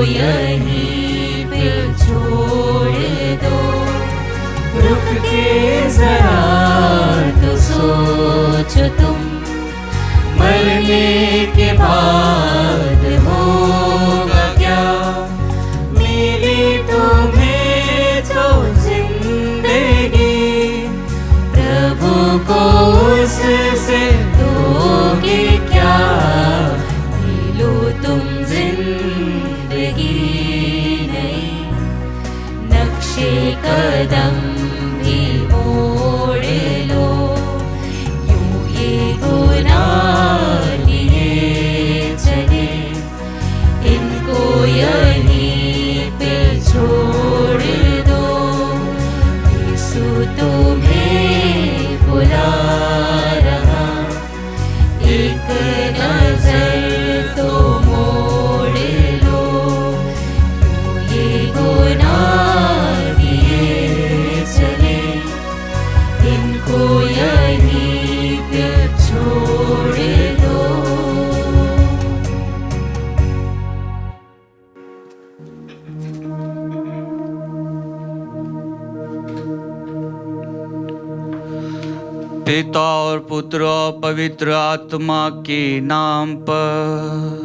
यहीं पे छोड़ दो, रुक के जरा तो सोचो तुम, मरने के बाद होगा क्या, मिली तुम्हें तो जिंदगी, प्रभु को उससे दोगे क्या, लो तुम जिंदगी नहीं, नक्शे कदम भी मोड़ लो, यूं ये गुनाह लिए चले, इनको यहीं पे छोड़ दो, यीशु तुम्हें बुला रहा, एक नजर तो मोड़ लो, ये गुनाह किए चले, इनको यहीं पे छोड़ दो। पिता और पुत्र और पवित्र आत्मा के नाम पर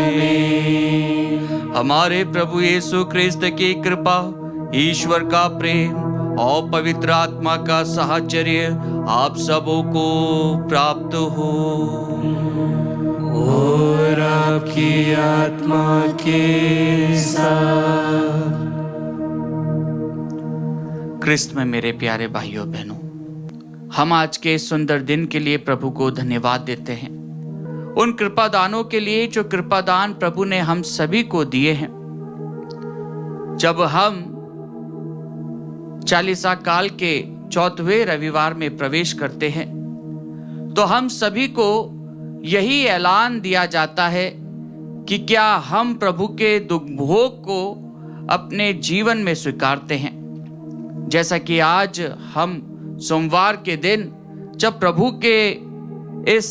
आमीन। हमारे प्रभु यीशु ख्रिस्त की कृपा, ईश्वर का प्रेम और पवित्र आत्मा का साहचर्य आप सबों को प्राप्त हो और आपकी आत्मा के साथ। क्रिस्त में मेरे प्यारे भाइयों बहनों, हम आज के सुंदर दिन के लिए प्रभु को धन्यवाद देते हैं, उन कृपादानों के लिए जो कृपादान प्रभु ने हम सभी को दिए हैं। जब हम चालीसा काल के 4वें रविवार में प्रवेश करते हैं तो हम सभी को यही ऐलान दिया जाता है कि क्या हम प्रभु के दुख भोग को अपने जीवन में स्वीकारते हैं। जैसा कि आज हम सोमवार के दिन जब प्रभु के इस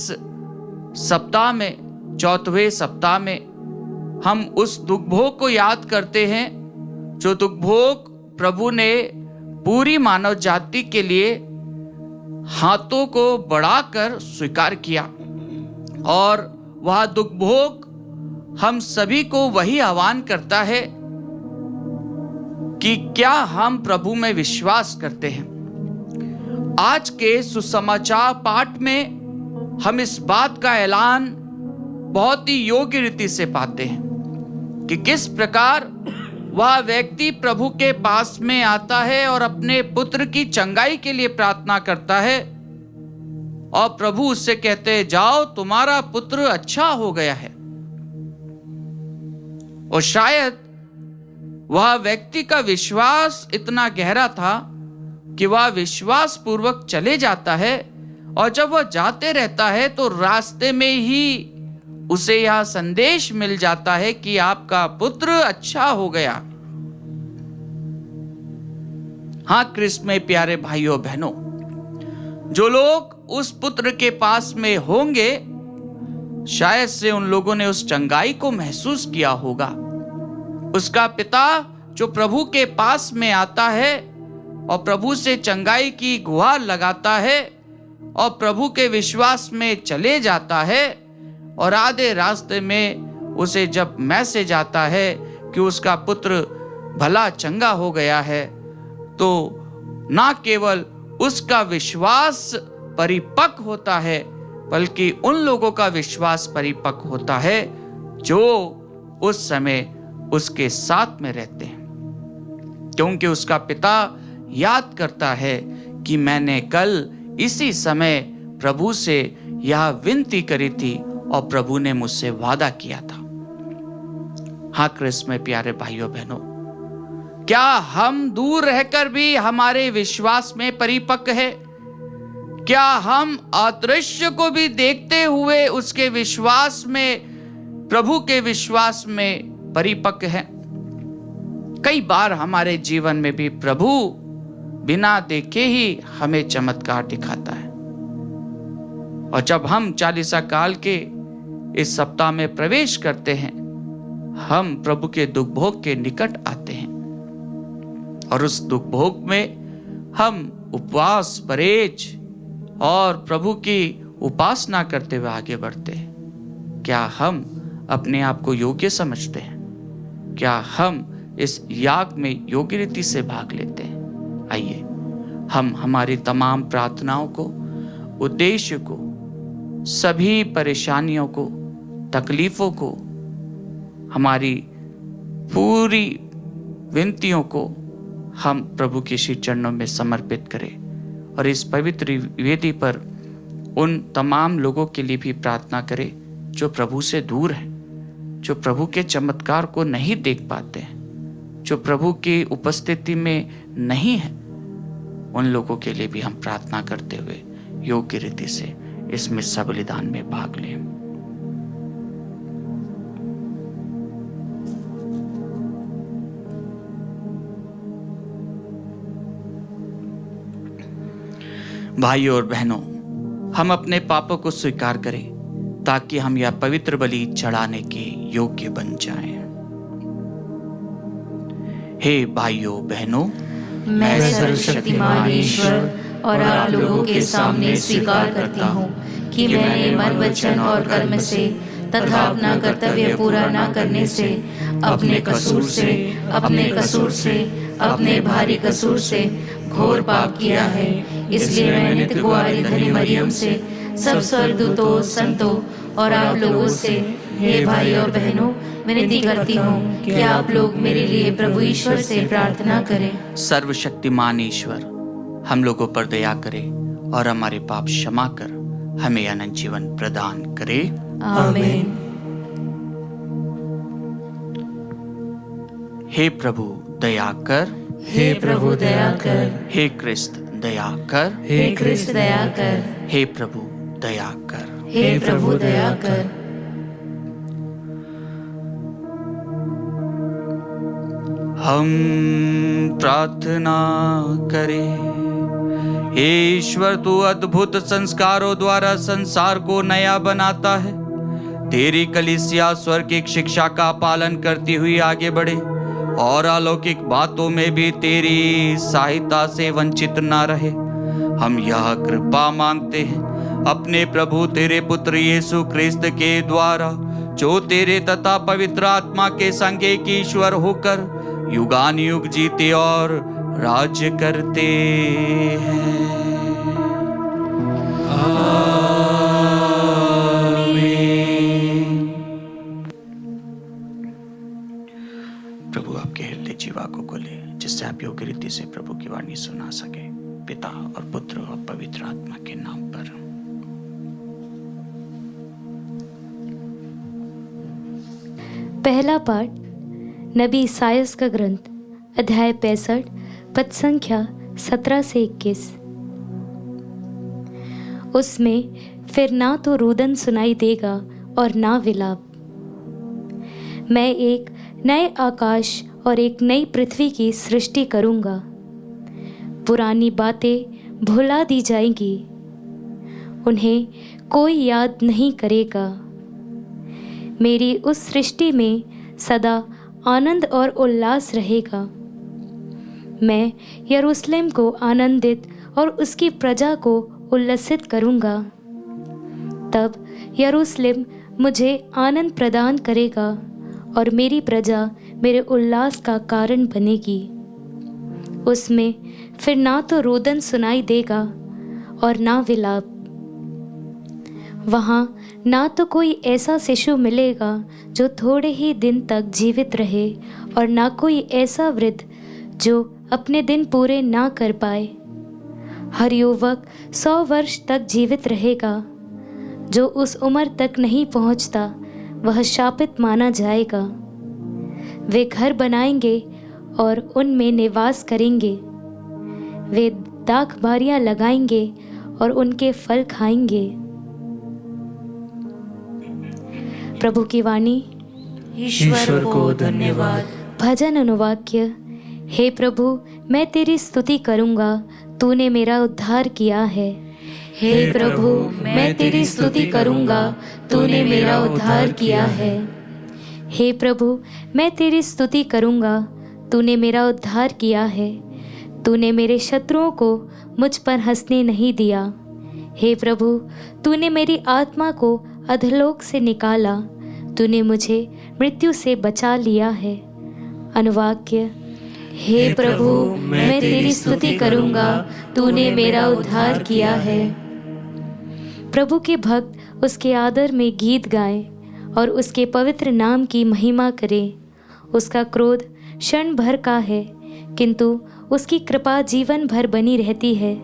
सप्ताह में 4वें सप्ताह में हम उस दुख भोग को याद करते हैं, जो दुख भोग प्रभु ने पूरी मानव जाति के लिए हाथों को बढ़ाकर स्वीकार किया, और वह दुख भोग हम सभी को वही आह्वान करता है कि क्या हम प्रभु में विश्वास करते हैं। आज के सुसमाचार पाठ में हम इस बात का ऐलान बहुत ही योग्य रीति से पाते हैं कि किस प्रकार वह व्यक्ति प्रभु के पास में आता है और अपने पुत्र की चंगाई के लिए प्रार्थना करता है, और प्रभु उससे कहते हैं, जाओ तुम्हारा पुत्र अच्छा हो गया है। और शायद वह व्यक्ति का विश्वास इतना गहरा था कि वह विश्वास पूर्वक चले जाता है, और जब वह जाते रहता है तो रास्ते में ही उसे यह संदेश मिल जाता है कि आपका पुत्र अच्छा हो गया। हाँ क्रिस्त में प्यारे भाइयों बहनों, जो लोग उस पुत्र के पास में होंगे, शायद से उन लोगों ने उस चंगाई को महसूस किया होगा। उसका पिता जो प्रभु के पास में आता है और प्रभु से चंगाई की गुहार लगाता है और प्रभु के विश्वास में चले जाता है, और आधे रास्ते में उसे जब मैसेज आता है कि उसका पुत्र भला चंगा हो गया है, तो ना केवल उसका विश्वास परिपक्व होता है, बल्कि उन लोगों का विश्वास परिपक्व होता है जो उस समय उसके साथ में रहते हैं, क्योंकि उसका पिता याद करता है कि मैंने कल इसी समय प्रभु से यह विनती करी थी और प्रभु ने मुझसे वादा किया था। हाँ क्रिस्त में प्यारे भाइयों बहनों, क्या हम दूर रहकर भी हमारे विश्वास में परिपक्व है? क्या हम अदृश्य को भी देखते हुए उसके विश्वास में, प्रभु के विश्वास में परिपक्व है? कई बार हमारे जीवन में भी प्रभु बिना देखे ही हमें चमत्कार दिखाता है, और जब हम चालीसा काल के इस सप्ताह में प्रवेश करते हैं, हम प्रभु के दुख भोग के निकट आते हैं और उस दुख भोग में हम उपवास, परहेज और प्रभु की उपासना करते हुए आगे बढ़ते हैं। क्या हम अपने आप को योग्य समझते हैं? क्या हम इस याग में योग्य रीति से भाग लेते हैं? आइए हम हमारी तमाम प्रार्थनाओं को, उद्देश्य को, सभी परेशानियों को, तकलीफों को, हमारी पूरी विनतियों को हम प्रभु के श्री चरणों में समर्पित करें और इस पवित्र वेदी पर उन तमाम लोगों के लिए भी प्रार्थना करें जो प्रभु से दूर हैं, जो प्रभु के चमत्कार को नहीं देख पाते हैं, जो प्रभु की उपस्थिति में नहीं है। उन लोगों के लिए भी हम प्रार्थना करते हुए योग्य रीति से इस मिस्सा बलिदान में भाग लें। भाइयों और बहनों, हम अपने पापों को स्वीकार करें ताकि हम यह पवित्र बलि चढ़ाने के योग्य बन जाएं। हे भाइयों बहनों, मैं सर्वशक्तिमान ईश्वर और आप लोगों के सामने स्वीकार करता हूँ कि मैंने मन, वचन और कर्म से तथा अपना कर्तव्य पूरा न करने से, अपने कसूर से, अपने भारी कसूर से घोर पाप किया है। इसलिए मैं नित्य कुंवारी धनी मरियम से, सब स्वर्गदूतों, संतों और आप लोगों से, हे भाई और बहनों, विनती करती हूँ कि आप लोग मेरे लिए प्रभु ईश्वर से प्रार्थना करें। सर्वशक्तिमान ईश्वर हम लोगों पर दया करे और हमारे पाप क्षमा कर हमें अनंत जीवन प्रदान करे। आमीन। हे प्रभु दया कर, हे प्रभु दया कर, हे क्रिस्त दया कर, हे क्रिस्त दया कर, हे प्रभु दया कर, हे प्रभु दया कर। हम प्रार्थना करें। हे ईश्वर, तू अद्भुत संस्कारों द्वारा संसार को नया बनाता है। तेरी कलीसिया स्वर्गिक शिक्षा का पालन करती हुई आगे बढ़े और अलौकिक बातों में भी तेरी सहायता से वंचित ना रहे। हम यह कृपा मांगते हैं अपने प्रभु तेरे पुत्र यीशु क्रिस्त के द्वारा, जो तेरे तथा पवित्र आत्मा के संग एक ईश्वर होकर युगान युग जीते और राज्य करते हैं। प्रभु आपके हृदय जीवा को खोले, जिससे आप योग्य रीति से प्रभु की वाणी सुना सके। पिता और पुत्र और पवित्र आत्मा के नाम पर। पहला पाठ नबी इसायास का ग्रंथ, अध्याय 65, पद संख्या 17 से 21। उसमें फिर ना तो रुदन सुनाई देगा और ना विलाप। मैं एक नए आकाश और एक नई पृथ्वी की सृष्टि करूंगा। पुरानी बातें भुला दी जाएंगी, उन्हें कोई याद नहीं करेगा। मेरी उस सृष्टि में सदा आनंद और उल्लास रहेगा। मैं यरूशलेम को आनंदित और उसकी प्रजा को उल्लसित करूंगा। तब यरूशलेम मुझे आनंद प्रदान करेगा और मेरी प्रजा मेरे उल्लास का कारण बनेगी। उसमें फिर ना तो रोदन सुनाई देगा और ना विलाप। वहाँ ना तो कोई ऐसा शिशु मिलेगा जो थोड़े ही दिन तक जीवित रहे, और ना कोई ऐसा वृद्ध जो अपने दिन पूरे ना कर पाए। हर युवक 100 वर्ष तक जीवित रहेगा। जो उस उम्र तक नहीं पहुंचता वह शापित माना जाएगा। वे घर बनाएंगे और उनमें निवास करेंगे। वे दाखबारियां लगाएंगे और उनके फल खाएंगे। प्रभु की वाणी। ईश्वर को धन्यवाद। भजन अनुवाक्य। हे प्रभु, मैं तेरी स्तुति करूंगा, तूने मेरा उद्धार किया है। हे प्रभु, मैं तेरी स्तुति करूंगा, तूने मेरा उद्धार किया है। हे प्रभु, मैं तेरी स्तुति करूंगा, तूने मेरा उद्धार किया है। तूने मेरे शत्रुओं को मुझ पर हंसने नहीं दिया। हे प्रभु, तूने मेरी आत्मा को अधोलोक से निकाला। तूने मुझे मृत्यु से बचा लिया है। अनुवाक्य: हे प्रभु, मैं तेरी स्तुति करूंगा, तूने मेरा उद्धार किया है। प्रभु के भक्त उसके आदर में गीत गाएं और उसके पवित्र नाम की महिमा करें। उसका क्रोध क्षण भर का है, किंतु उसकी कृपा जीवन भर बनी रहती है।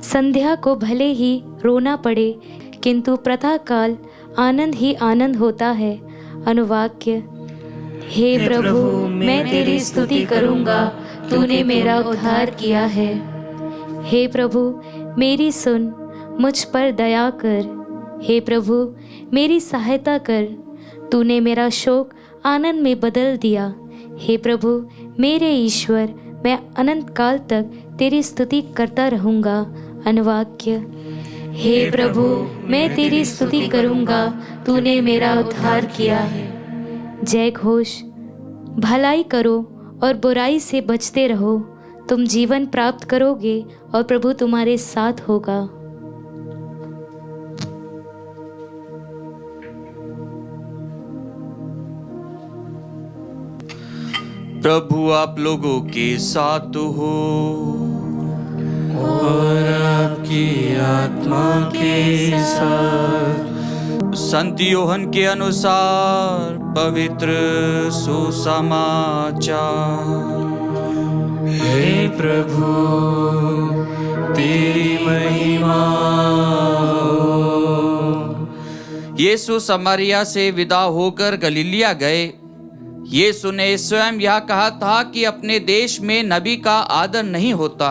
संध्या को भले ही रोना पड़े, किंतु प्रातःकाल आनंद ही आनंद होता है। अनुवाक्य: हे प्रभु, मैं तेरी स्तुति करूंगा, तूने मेरा उद्धार किया है। हे प्रभु, मेरी सुन, मुझ पर दया कर। हे प्रभु, मेरी सहायता कर। तूने मेरा शोक आनंद में बदल दिया। हे प्रभु, मेरे ईश्वर, मैं अनंत काल तक तेरी स्तुति करता रहूँगा। अनुवाक्य: हे प्रभु, मैं तेरी स्तुति करूंगा, तूने मेरा उद्धार किया है। जय घोष। भलाई करो और बुराई से बचते रहो, तुम जीवन प्राप्त करोगे और प्रभु तुम्हारे साथ होगा। प्रभु आप लोगों के साथ हो और आपकी आत्मा के साथ। संत योहन के अनुसार पवित्र सुसमाचार। हे प्रभु, तेरी महिमा हो। यीशु समारिया से विदा होकर गलीलिया गए। यीशु ने स्वयं यह कहा था कि अपने देश में नबी का आदर नहीं होता।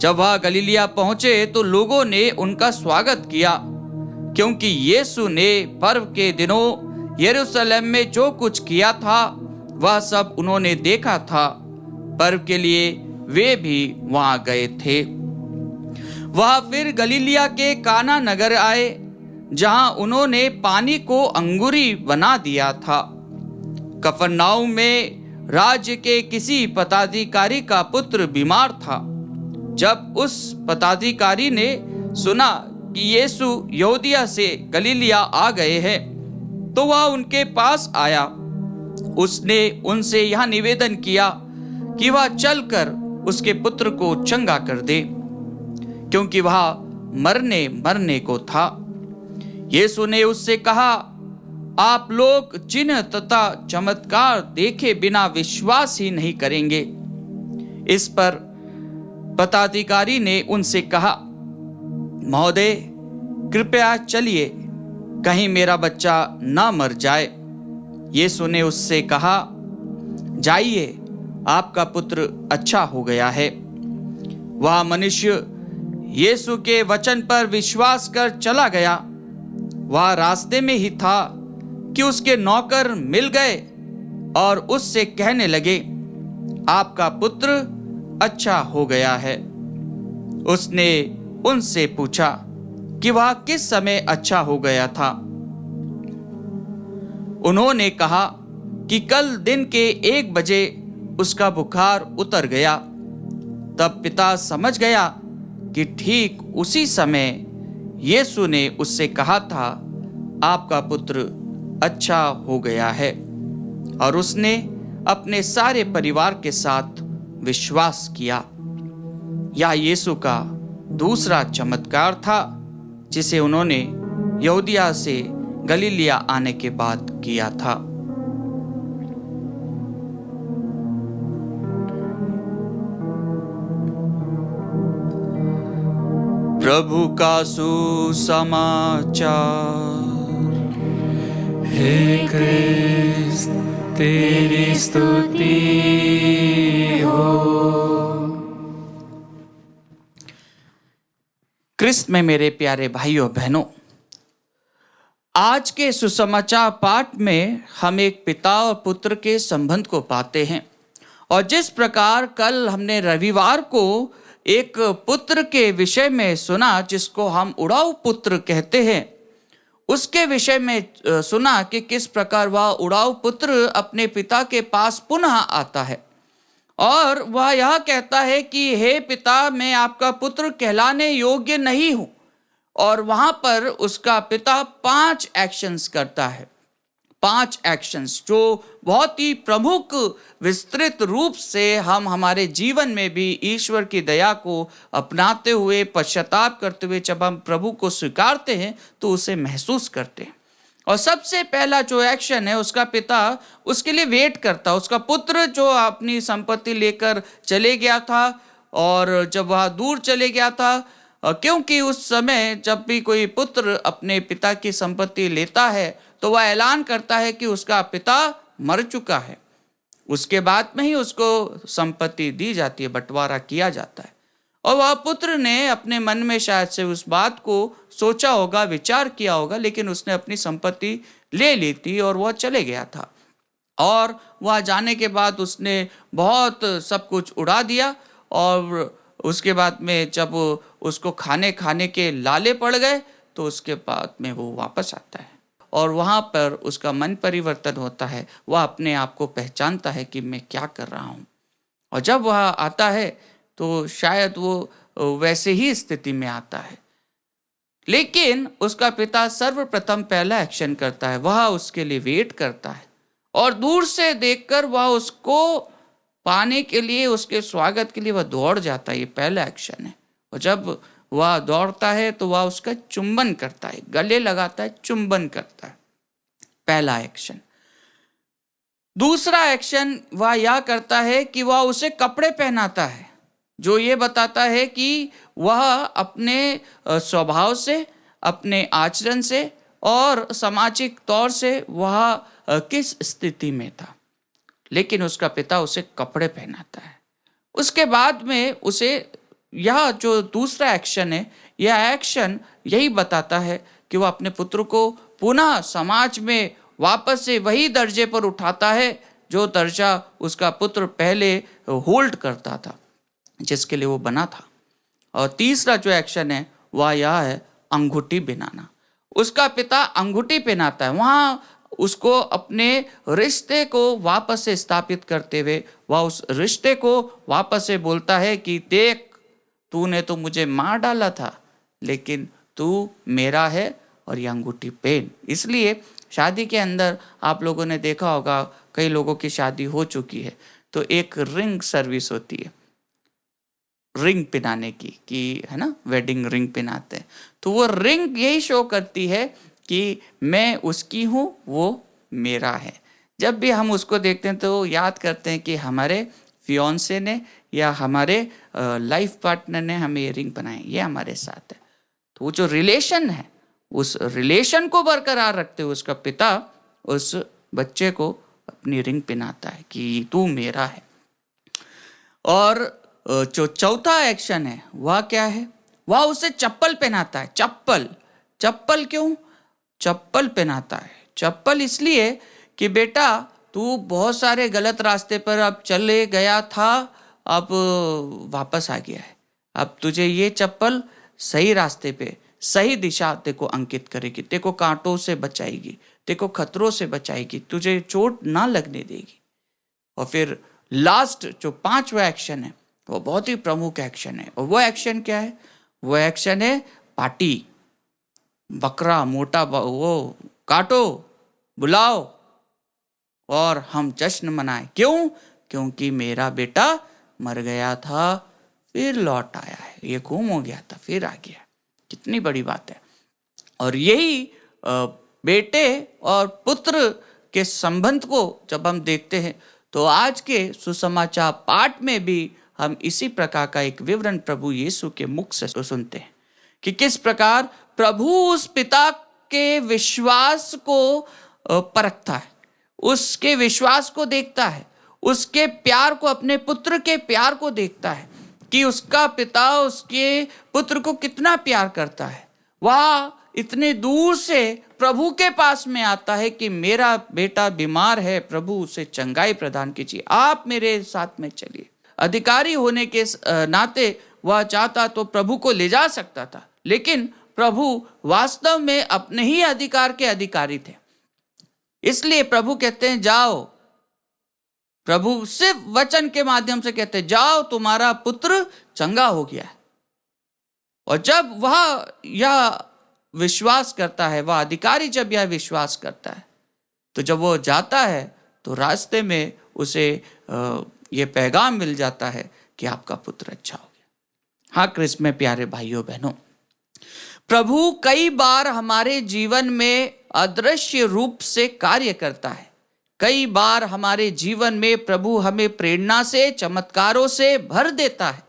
जब वह गलीलिया पहुंचे तो लोगों ने उनका स्वागत किया, क्योंकि यीशु ने पर्व के दिनों यरूशलेम में जो कुछ किया था वह सब उन्होंने देखा था। पर्व के लिए वे भी वहां गए थे। वह फिर गलीलिया के काना नगर आए, जहां उन्होंने पानी को अंगूरी बना दिया था। कफरनाउम में राज्य के किसी पदाधिकारी का पुत्र बीमार था। जब उस पदाधिकारी ने सुना कि यीशु यहूदिया से गलीलिया आ गए हैं, तो वह उनके पास आया। उसने उनसे यह निवेदन किया कि वह चलकर उसके पुत्र को चंगा कर दे, क्योंकि वह मरने को था। यीशु ने उससे कहा, आप लोग चिन्ह तथा चमत्कार देखे बिना विश्वास ही नहीं करेंगे। इस पर पदाधिकारी ने उनसे कहा, महोदय, कृपया चलिए, कहीं मेरा बच्चा ना मर जाए। यीशु ने उससे कहा, जाइए, आपका पुत्र अच्छा हो गया है। वह मनुष्य यीशु के वचन पर विश्वास कर चला गया। वह रास्ते में ही था कि उसके नौकर मिल गए और उससे कहने लगे, आपका पुत्र अच्छा हो गया है। उसने उनसे पूछा कि वह किस समय अच्छा हो गया था। उन्होंने कहा कि कल दिन के 1 बजे उसका बुखार उतर गया। तब पिता समझ गया कि ठीक उसी समय यीशु ने उससे कहा था, आपका पुत्र अच्छा हो गया है, और उसने अपने सारे परिवार के साथ विश्वास किया। यह यीशु का दूसरा चमत्कार था, जिसे उन्होंने यहूदिया से गलीलिया आने के बाद किया था। प्रभु का सुसमाचार। हे क्रिस्त, तेरी स्तुति हो। क्रिस्त में मेरे प्यारे भाइयों बहनों, आज के सुसमाचार पाठ में हम एक पिता और पुत्र के संबंध को पाते हैं। और जिस प्रकार कल हमने रविवार को एक पुत्र के विषय में सुना जिसको हम उड़ाऊ पुत्र कहते हैं। उसके विषय में सुना कि किस प्रकार वह उड़ाऊ पुत्र अपने पिता के पास पुनः आता है और वह यह कहता है कि हे पिता, मैं आपका पुत्र कहलाने योग्य नहीं हूं। और वहां पर उसका पिता 5 एक्शंस करता है, 5 एक्शंस जो बहुत ही प्रमुख विस्तृत रूप से हम हमारे जीवन में भी ईश्वर की दया को अपनाते हुए, पश्चाताप करते हुए जब हम प्रभु को स्वीकारते हैं तो उसे महसूस करते हैं। और सबसे पहला जो एक्शन है, उसका पिता उसके लिए वेट करता। उसका पुत्र जो अपनी संपत्ति लेकर चले गया था और जब वह दूर चले गया था, क्योंकि उस समय जब भी कोई पुत्र अपने पिता की संपत्ति लेता है तो वह ऐलान करता है कि उसका पिता मर चुका है। उसके बाद में ही उसको संपत्ति दी जाती है, बंटवारा किया जाता है। और वह पुत्र ने अपने मन में शायद से उस बात को सोचा होगा, विचार किया होगा, लेकिन उसने अपनी संपत्ति ले ली थी और वह चले गया था। और वह जाने के बाद उसने बहुत सब कुछ उड़ा दिया और उसके बाद में जब उसको खाने के लाले पड़ गए तो उसके बाद में वो वापस आता है और वहाँ पर उसका मन परिवर्तन होता है। वह अपने आप को पहचानता है कि मैं क्या कर रहा हूँ। और जब वह आता है तो शायद वो वैसे ही स्थिति में आता है, लेकिन उसका पिता सर्वप्रथम पहला एक्शन करता है, वह उसके लिए वेट करता है और दूर से देखकर वह उसको पाने के लिए, उसके स्वागत के लिए वह दौड़ जाता है। ये पहला एक्शन है। और जब वह दौड़ता है तो वह उसका चुंबन करता है, गले लगाता है, चुंबन करता है, पहला एक्शन। दूसरा एक्शन वह यह करता है कि वह उसे कपड़े पहनाता है, जो ये बताता है कि वह अपने स्वभाव से, अपने आचरण से और सामाजिक तौर से वह किस स्थिति में था। लेकिन उसका पिता उसे कपड़े पहनाता है। उसके बाद में उसे यह जो दूसरा एक्शन है, यह एक्शन यही बताता है कि वह अपने पुत्र को पुनः समाज में वापस से वही दर्जे पर उठाता है जो दर्जा उसका पुत्र पहले होल्ड करता था, जिसके लिए वो बना था। और तीसरा जो एक्शन है वह यह है अंगूठी पहनाना। उसका पिता अंगूठी पहनाता है, वहाँ उसको अपने रिश्ते को वापस से स्थापित करते हुए वह उस रिश्ते को वापस से बोलता है कि देख, तूने तो मुझे मार डाला था, लेकिन तू मेरा है और ये अंगूठी पहन। इसलिए शादी के अंदर आप लोगों ने देखा होगा, कई लोगों की शादी हो चुकी है तो एक रिंग सर्विस होती है, रिंग पहनाने की, कि है ना, वेडिंग रिंग पहनाते हैं। तो वो रिंग यही शो करती है कि मैं उसकी हूँ, वो मेरा है। जब भी हम उसको देखते हैं तो याद करते हैं कि हमारे फियोंसे ने या हमारे लाइफ पार्टनर ने हमें ये रिंग बनाई, ये हमारे साथ है। तो वो जो रिलेशन है, उस रिलेशन को बरकरार रखते हुए उसका पिता उस बच्चे को अपनी रिंग पहनाता है कि तू मेरा है। और जो चौथा एक्शन है वह क्या है, वह उसे चप्पल पहनाता है। चप्पल क्यों चप्पल पहनाता है? चप्पल इसलिए कि बेटा, तू बहुत सारे गलत रास्ते पर अब चले गया था, अब वापस आ गया है। अब तुझे ये चप्पल सही रास्ते पे, सही दिशा तेको अंकित करेगी, तेको कांटों से बचाएगी, तेको खतरों से बचाएगी, तुझे चोट ना लगने देगी। और फिर लास्ट जो 5वां एक्शन है वो बहुत ही प्रमुख एक्शन है। और वो एक्शन क्या है? वो एक्शन है पार्टी। बकरा मोटा वो काटो, बुलाओ और हम जश्न मनाएं। क्यों? क्योंकि मेरा बेटा मर गया था, फिर लौट आया है, ये गुम हो गया था, फिर आ गया। कितनी बड़ी बात है। और यही बेटे और पुत्र के संबंध को जब हम देखते हैं तो आज के सुसमाचार पाठ में भी हम इसी प्रकार का एक विवरण प्रभु यीशु के मुख से सुनते हैं कि किस प्रकार प्रभु उस पिता के विश्वास को परखता है, उसके विश्वास को देखता है, उसके प्यार को, अपने पुत्र के प्यार को देखता है कि उसका पिता उसके पुत्र को कितना प्यार करता है। वह इतने दूर से प्रभु के पास में आता है कि मेरा बेटा बीमार है, प्रभु उसे चंगाई प्रदान कीजिए, आप मेरे साथ में चलिए। अधिकारी होने के नाते वह चाहता तो प्रभु को ले जा सकता था, लेकिन प्रभु वास्तव में अपने ही अधिकार के अधिकारी थे। इसलिए प्रभु कहते हैं जाओ, प्रभु सिर्फ वचन के माध्यम से कहते हैं जाओ, तुम्हारा पुत्र चंगा हो गया है। और जब वह यह विश्वास करता है, वह अधिकारी जब यह विश्वास करता है, तो जब वो जाता है तो रास्ते में उसे ये पैगाम मिल जाता है कि आपका पुत्र अच्छा हो गया। हाँ क्रिस्त में प्यारे भाइयों बहनों, प्रभु कई बार हमारे जीवन में अदृश्य रूप से कार्य करता है। कई बार हमारे जीवन में प्रभु हमें प्रेरणा से, चमत्कारों से भर देता है,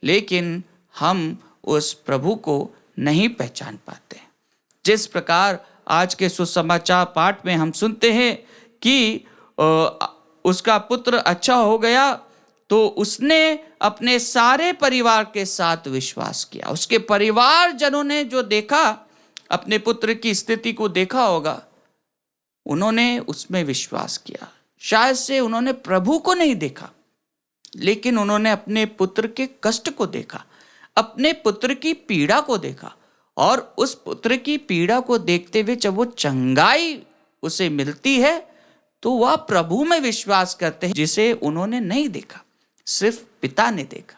लेकिन हम उस प्रभु को नहीं पहचान पाते। जिस प्रकार आज के सुसमाचार पाठ में हम सुनते हैं कि उसका पुत्र अच्छा हो गया, तो उसने अपने सारे परिवार के साथ विश्वास किया। उसके परिवारजनों ने जो देखा, अपने पुत्र की स्थिति को देखा होगा, उन्होंने उसमें विश्वास किया। शायद से उन्होंने प्रभु को नहीं देखा, लेकिन उन्होंने अपने पुत्र के कष्ट को देखा, अपने पुत्र की पीड़ा को देखा। और उस पुत्र की पीड़ा को देखते हुए जब वो चंगाई उसे मिलती है, तो वह प्रभु में विश्वास करते हैं जिसे उन्होंने नहीं देखा, सिर्फ पिता ने देखा।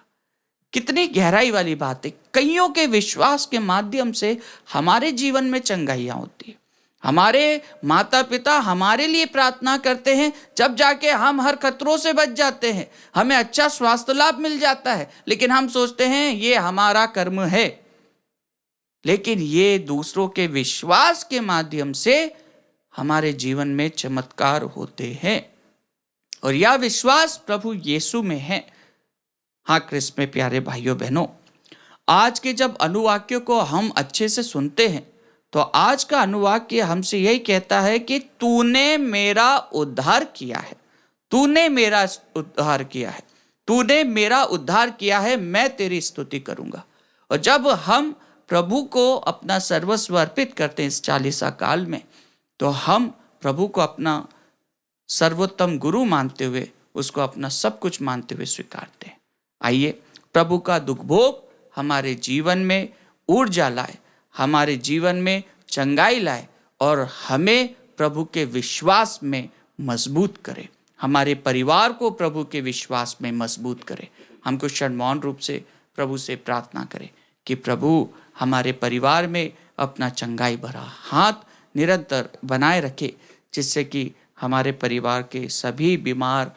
कितनी गहराई वाली बात है। कईयों के विश्वास के माध्यम से हमारे जीवन में चंगाइयाँ होती है। हमारे माता पिता हमारे लिए प्रार्थना करते हैं, जब जाके हम हर खतरों से बच जाते हैं, हमें अच्छा स्वास्थ्य लाभ मिल जाता है, लेकिन हम सोचते हैं ये हमारा कर्म है। लेकिन ये दूसरों के विश्वास के माध्यम से हमारे जीवन में चमत्कार होते हैं, और यह विश्वास प्रभु यीशु में है। हाँ क्रिस्त में प्यारे भाइयों बहनों, आज के जब अनुवाक्यों को हम अच्छे से सुनते हैं, तो आज का अनुवाक्य हमसे यही कहता है कि तूने मेरा उद्धार किया है, तूने मेरा उद्धार किया है, तूने मेरा उद्धार किया है, मैं तेरी स्तुति करूंगा। और जब हम प्रभु को अपना सर्वस्व अर्पित करते हैं इस 40 काल में, तो हम प्रभु को अपना सर्वोत्तम गुरु मानते हुए, उसको अपना सब कुछ मानते हुए स्वीकारते हैं। आइए प्रभु का दुख भोग हमारे जीवन में ऊर्जा लाए, हमारे जीवन में चंगाई लाए, और हमें प्रभु के विश्वास में मजबूत करे, हमारे परिवार को प्रभु के विश्वास में मजबूत करे। हम कुछ क्षण मौन रूप से प्रभु से प्रार्थना करें कि प्रभु हमारे परिवार में अपना चंगाई भरा हाथ निरंतर बनाए रखे, जिससे कि हमारे परिवार के सभी बीमार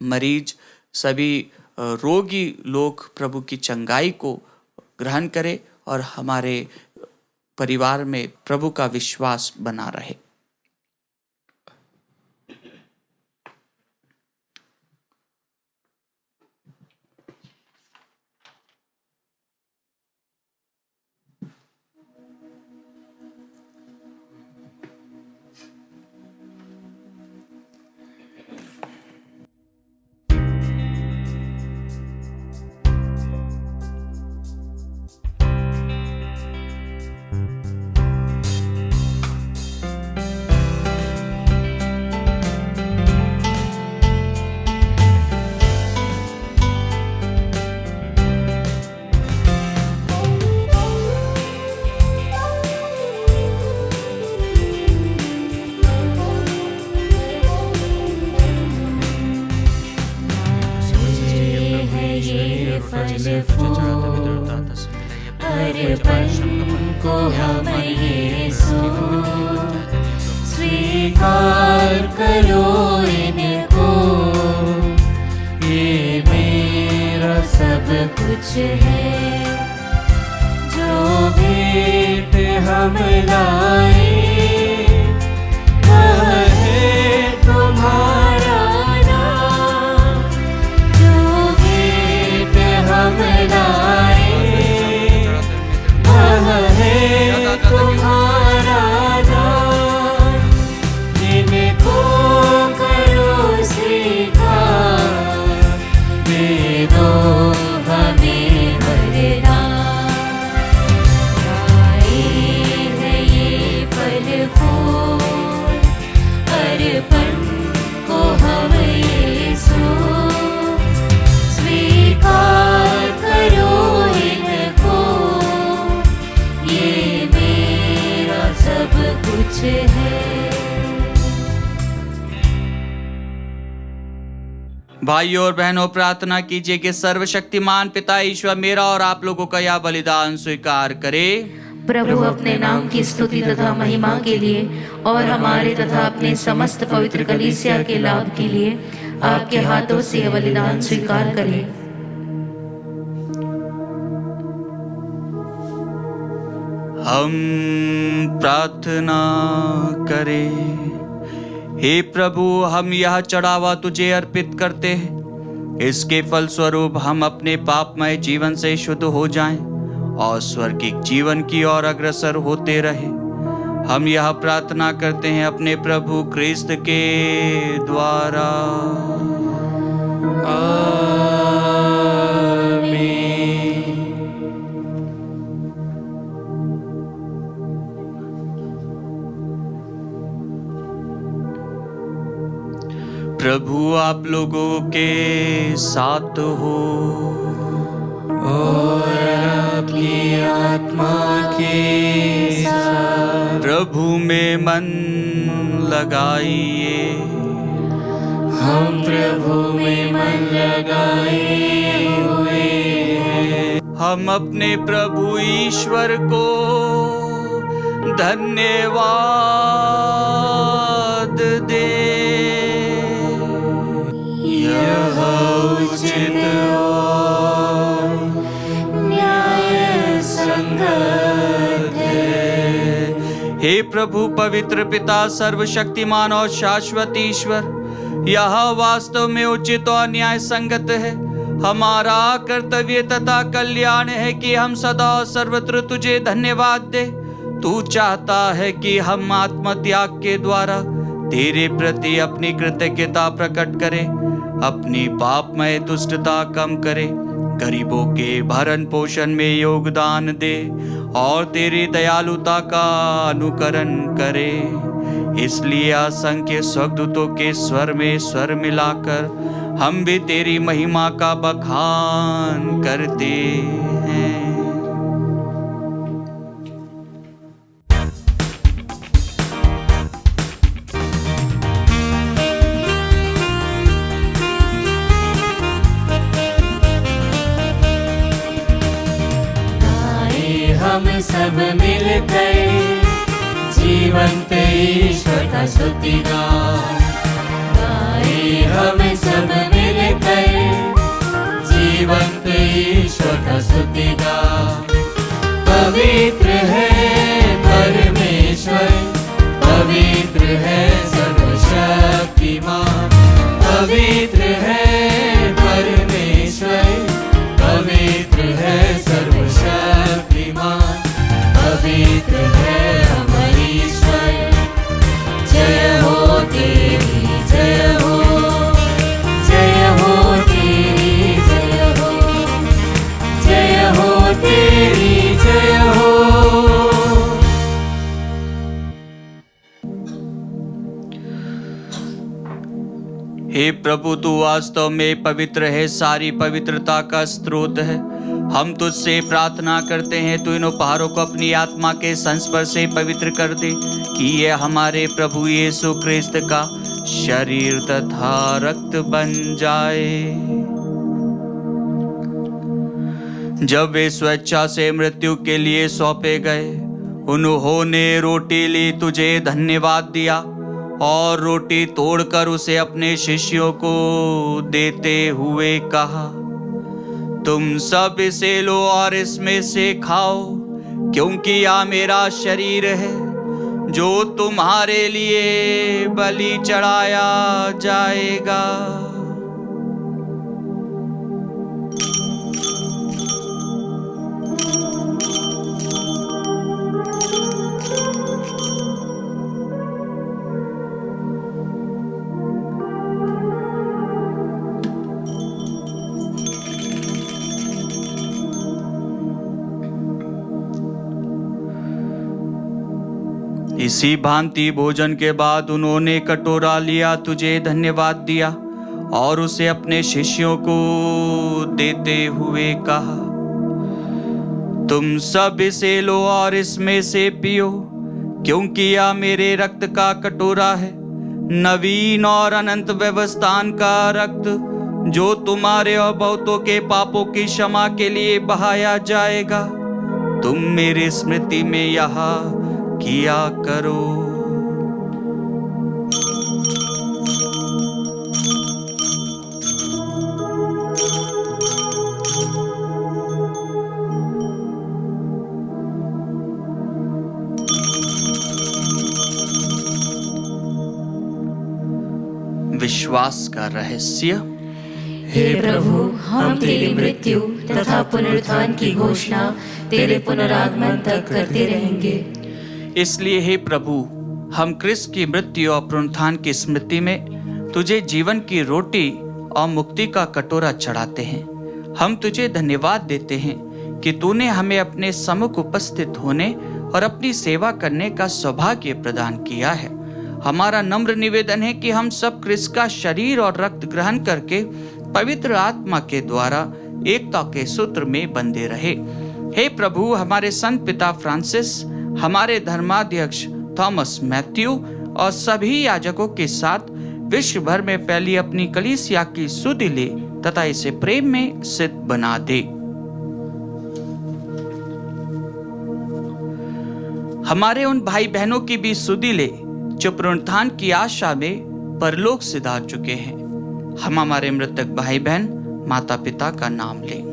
मरीज, सभी रोगी लोग प्रभु की चंगाई को ग्रहण करें, और हमारे परिवार में प्रभु का विश्वास बना रहे। को हम यीशु स्वीकार करो इनको, ये मेरा सब कुछ है। जो भेंट हम लाए वह है तुम्हारा नाम। जो भेंट हम लाए तुम्हारा दान, जिनको करो स्वीकार, दे दो हमें वरदान। आए हैं ये भाइयों और बहनों, प्रार्थना कीजिए कि सर्वशक्तिमान पिता ईश्वर मेरा और आप लोगों का यह बलिदान स्वीकार करे। प्रभु अपने नाम की स्तुति तथा महिमा के लिए और हमारे तथा अपने समस्त पवित्र कलीसिया के लाभ के लिए आपके हाथों से यह बलिदान स्वीकार करे। हम प्रार्थना करें। हे प्रभु, हम यह चढ़ावा तुझे अर्पित करते हैं, इसके फलस्वरूप हम अपने पापमय जीवन से शुद्ध हो जाएं और स्वर्गिक जीवन की ओर अग्रसर होते रहे। हम यह प्रार्थना करते हैं अपने प्रभु क्रिस्त के द्वारा। प्रभु आप लोगों के साथ हो और आपकी आत्मा के साथ। प्रभु में मन लगाइए। हम प्रभु में मन लगाए हुए हैं। हम अपने प्रभु ईश्वर को धन्यवाद दे। यह उचित और न्याय संगत है। हे प्रभु पवित्र पिता, सर्वशक्तिमान और शाश्वत ईश्वर, यह वास्तव में उचित और न्याय संगत है। हमारा कर्तव्य तथा कल्याण है कि हम सदा और सर्वत्र तुझे धन्यवाद दे। तू चाहता है कि हम आत्मत्याग के द्वारा तेरे प्रति अपनी कृतज्ञता प्रकट करें, अपनी पापमय दुष्टता कम करे, गरीबों के भरण पोषण में योगदान दे और तेरी दयालुता का अनुकरण करे। इसलिए असंख्य स्वर्गदूतों के स्वर में स्वर मिलाकर हम भी तेरी महिमा का बखान करते हैं। हम सब मिलकर जीवंत ईश्वर का स्तुति गाएं। हम सब मिलकर जीवंत ईश्वर का स्तुति गाएं। पवित्र है परमेश्वर, पवित्र है सर्वशक्तिमान, पवित्र है परमेश्वर, पवित्र है सर्वशक्तिमान, पवित्र है हमारा ईश्वर। जय हो तेरी, जय हो, जय हो तेरी, जय हो, जय हो तेरी, जय हो। हे प्रभु, तू वास्तव में पवित्र है, सारी पवित्रता का स्रोत है। हम तुझसे प्रार्थना करते हैं, तू इन उपहारों को अपनी आत्मा के संस्पर्श से पवित्र कर दे कि ये हमारे प्रभु यीशु क्रिस्त का शरीर तथा रक्त बन जाए। जब वे स्वेच्छा से मृत्यु के लिए सौंपे गए, उन्होंने रोटी ली, तुझे धन्यवाद दिया और रोटी तोड़कर उसे अपने शिष्यों को देते हुए कहा, तुम सब इसे लो और इसमें से खाओ, क्योंकि यह मेरा शरीर है जो तुम्हारे लिए बलि चढ़ाया जाएगा। इसी भांति भोजन के बाद उन्होंने कटोरा लिया, तुझे धन्यवाद दिया और उसे अपने शिष्यों को देते हुए कहा, तुम सब इसे लो और इसमें से पियो, क्योंकि यह मेरे रक्त का कटोरा है, नवीन और अनंत व्यवस्थान का रक्त, जो तुम्हारे और बहुतों के पापों की क्षमा के लिए बहाया जाएगा, तुम मेरी स्मृति में यह किया करो। विश्वास का रहस्य। हे प्रभु, हम तेरी मृत्यु तथा पुनरुत्थान की घोषणा तेरे पुनरागमन तक करते रहेंगे। इसलिए हे प्रभु, हम क्रिस्त की मृत्यु और पुनरुत्थान की स्मृति में तुझे जीवन की रोटी और मुक्ति का कटोरा चढ़ाते हैं। हम तुझे धन्यवाद देते हैं कि तूने हमें अपने सम्मुख उपस्थित होने और अपनी सेवा करने का सौभाग्य प्रदान किया है। हमारा नम्र निवेदन है कि हम सब क्रिस्त का शरीर और रक्त ग्रहण करके पवित्र आत्मा के द्वारा एकता के सूत्र में बंधे रहे। हे प्रभु, हमारे संत पिता फ्रांसिस, हमारे धर्माध्यक्ष थॉमस मैथ्यू और सभी याजकों के साथ विश्व भर में फैली अपनी कलीसिया की सुधि ले तथा इसे प्रेम में सिद्ध बना दे। हमारे उन भाई बहनों की भी सुधि ले जो पुनरुत्थान की आशा में परलोक सिधार चुके हैं। हम हमारे मृतक भाई बहन, माता पिता का नाम लें।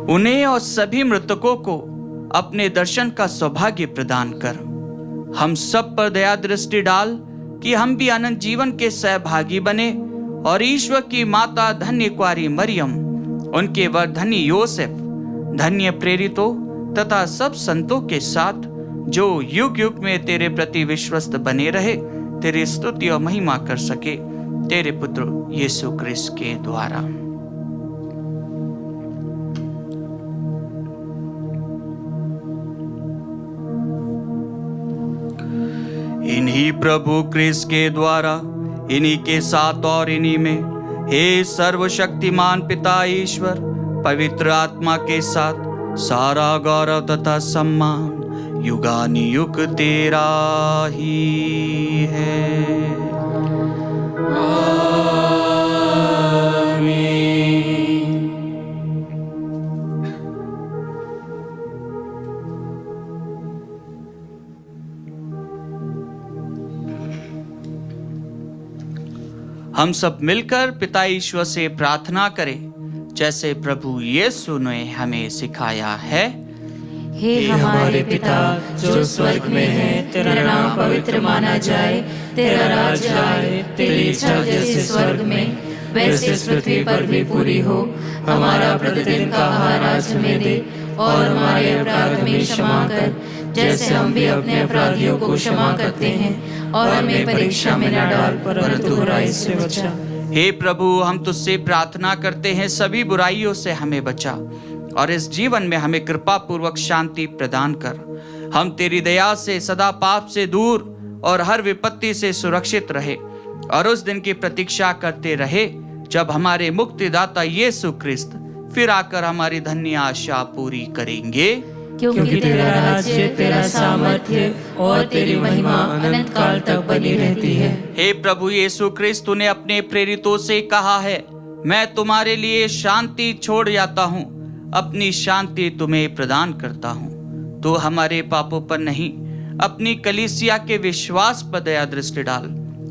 उन्हें और सभी मृतकों को अपने दर्शन का सौभाग्य प्रदान कर। हम सब पर दया दृष्टि डाल कि हम भी अनंत जीवन के सहभागी बने और ईश्वर की माता धन्य कुंवारी मरियम, उनके वर धन्य योसेफ, धन्य प्रेरितों तथा सब संतों के साथ जो युग युग में तेरे प्रति विश्वस्त बने रहे, तेरी स्तुति और महिमा कर सके, तेरे पुत्र यीशु क्रिस्त के द्वारा। इन्हीं प्रभु क्रिस्त के द्वारा, इन्हीं के साथ और इन्हीं में, हे सर्वशक्तिमान पिता ईश्वर, पवित्र आत्मा के साथ सारा गौरव तथा सम्मान युगानुयुग तेरा ही है। हम सब मिलकर पिता ईश्वर से प्रार्थना करें, जैसे प्रभु यीशु ने हमें सिखाया है। हे हमारे पिता जो स्वर्ग में है, तेरा नाम पवित्र माना जाए, तेरा राज्य आए, तेरी इच्छा जैसे स्वर्ग में वैसे इस पृथ्वी पर भी पूरी हो। हमारा प्रतिदिन का आहार आज हमें दे और हमारे अपराध में क्षमा कर, जैसे हम भी अपने अपराधियों को क्षमा करते हैं, और हमें परीक्षा में न डाल परंतु बुराई से बचा। हे प्रभु, हम तुझसे प्रार्थना करते हैं, सभी बुराइयों से हमें बचा और इस जीवन में हमें कृपा पूर्वक शांति प्रदान कर। हम तेरी दया से सदा पाप से दूर और हर विपत्ति से सुरक्षित रहे और उस दिन की प्रतीक्षा करते रहे जब हमारे मुक्तिदाता यीशु क्रिस्त फिर आकर हमारी धन्य आशा पूरी करेंगे। क्योंकि तेरा राज्य, तेरा सामर्थ्य और तेरी महिमा अनंत काल तक बनी रहती है। हे प्रभु यीशु क्रिस्त, तूने अपने प्रेरितों से कहा है, मैं तुम्हारे लिए शांति छोड़ जाता हूँ, अपनी शांति तुम्हें प्रदान करता हूँ। तो हमारे पापों पर नहीं, अपनी कलीसिया के विश्वास पर दया दृष्टि डाल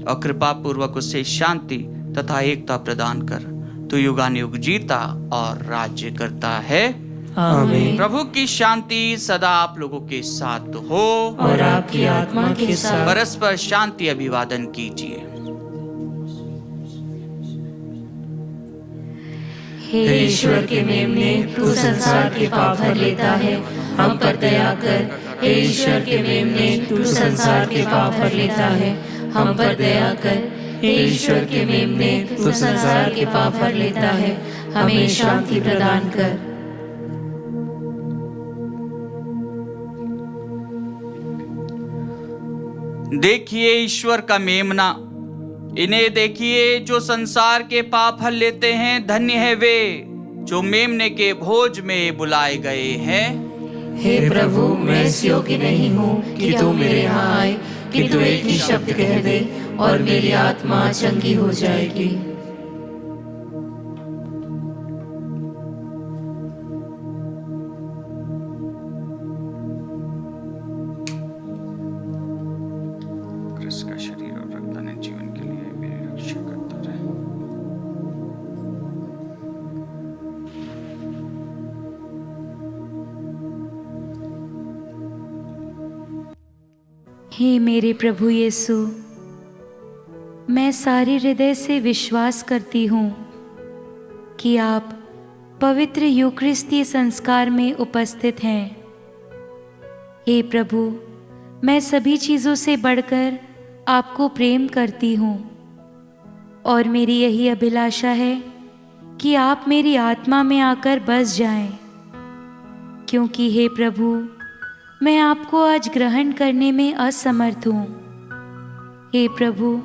और कृपा पूर्वक उसे शांति तथा एकता प्रदान कर। तू युगानुयुग जीता और राज्य करता है। आमीन। प्रभु की शांति सदा आप लोगों के साथ हो और आपकी आत्मा के साथ। परस्पर शांति अभिवादन कीजिए। हे ईश्वर के मेमने, तू संसार के पाप हर लेता है, हम पर दया कर। हे ईश्वर के मेमने, तू संसार के पाप हर लेता है, हम पर दया कर। हे ईश्वर के मेमने, तू संसार के पाप हर लेता है, हमें शांति प्रदान कर। देखिए ईश्वर का मेमना, इन्हें देखिए जो संसार के पाप हर लेते हैं। धन्य है वे जो मेमने के भोज में बुलाए गए हैं। हे प्रभु, मैं इस योग्य नहीं हूँ कि तू मेरे यहाँ आए, किंतु एक ही शब्द कह दे और मेरी आत्मा चंगी हो जाएगी। क्रिस्त का शरीर और रक्त अनंत जीवन के लिए मेरी रक्षा करता रहे। हे मेरे प्रभु यीशु, मैं सारे हृदय से विश्वास करती हूँ कि आप पवित्र यूकरिस्तीय संस्कार में उपस्थित हैं। हे प्रभु, मैं सभी चीज़ों से बढ़कर आपको प्रेम करती हूँ और मेरी यही अभिलाषा है कि आप मेरी आत्मा में आकर बस जाएं, क्योंकि हे प्रभु, मैं आपको आज ग्रहण करने में असमर्थ हूँ। हे प्रभु,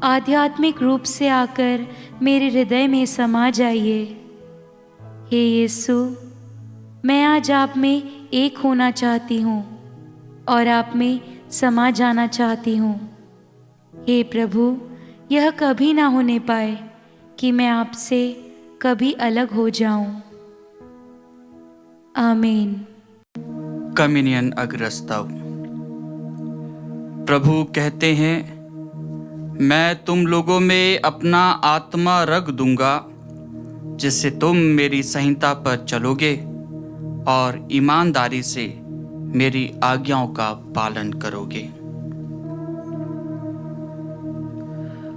आध्यात्मिक रूप से आकर मेरे हृदय में समा जाइए। हे यीशु, मैं आज आप में एक होना चाहती हूँ और आप में समा जाना चाहती हूँ। हे प्रभु, यह कभी ना होने पाए कि मैं आपसे कभी अलग हो जाऊं। आमीन। कम्युनियन अग्रस्तव। प्रभु कहते हैं, मैं तुम लोगों में अपना आत्मा रख दूंगा, जिससे तुम मेरी संहिता पर चलोगे और ईमानदारी से मेरी आज्ञाओं का पालन करोगे।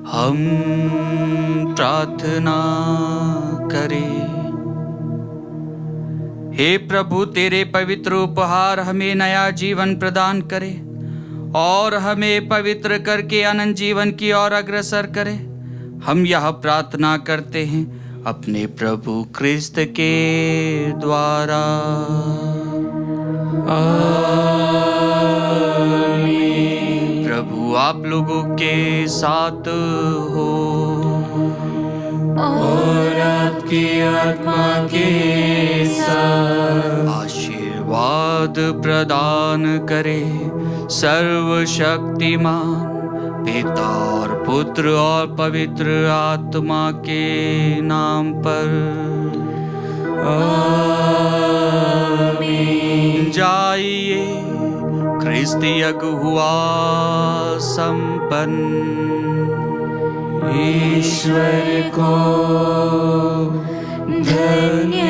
हम प्रार्थना करें। हे प्रभु, तेरे पवित्र उपहार हमें नया जीवन प्रदान करे और हमें पवित्र करके अनंत जीवन की ओर अग्रसर करे। हम यह प्रार्थना करते हैं अपने प्रभु क्रिस्त के द्वारा। आमीन। प्रभु आप लोगों के साथ हो और आपकी आत्मा के साथ। आशीर्वाद प्रदान करे सर्वशक्तिमान पिता और पुत्र और पवित्र आत्मा के नाम पर। आमीन। जाइए, क्रिस्त यज्ञ हुआ संपन्न। ईश्वर को धन्यवाद।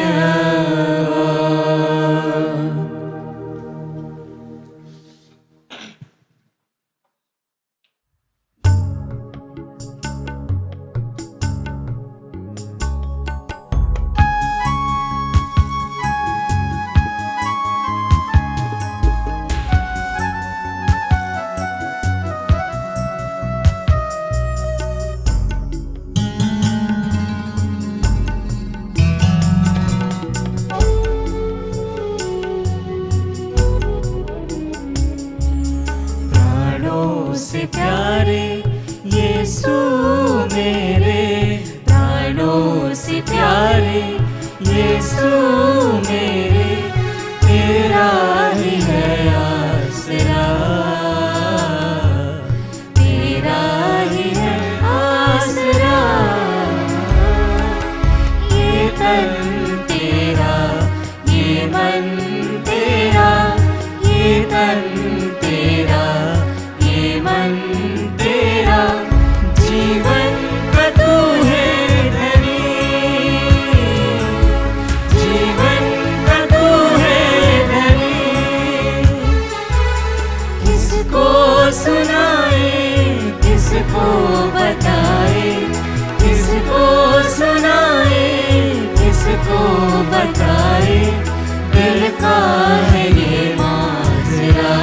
से प्यारे यीशु मेरे, प्राणों से प्यारे यीशु मेरे, तेरा ही है आसरा, तेरा ही है आसरा। ये तन तेरा, ये मन तेरा, ये तन तेरा, मन तेरा, जीवन का तू है धनी, जीवन का तू है धनी। किसको सुनाए, किसको बताए, किसको सुनाए, किसको बताए, दिल का है ये माजरा,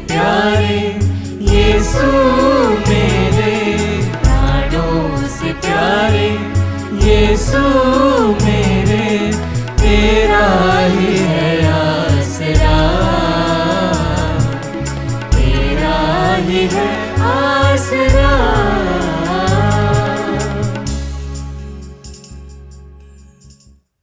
प्यारे यीशु मेरे, प्राणों से प्यारे यीशु मेरे, तेरा ही है आसरा, तेरा ही है आसरा।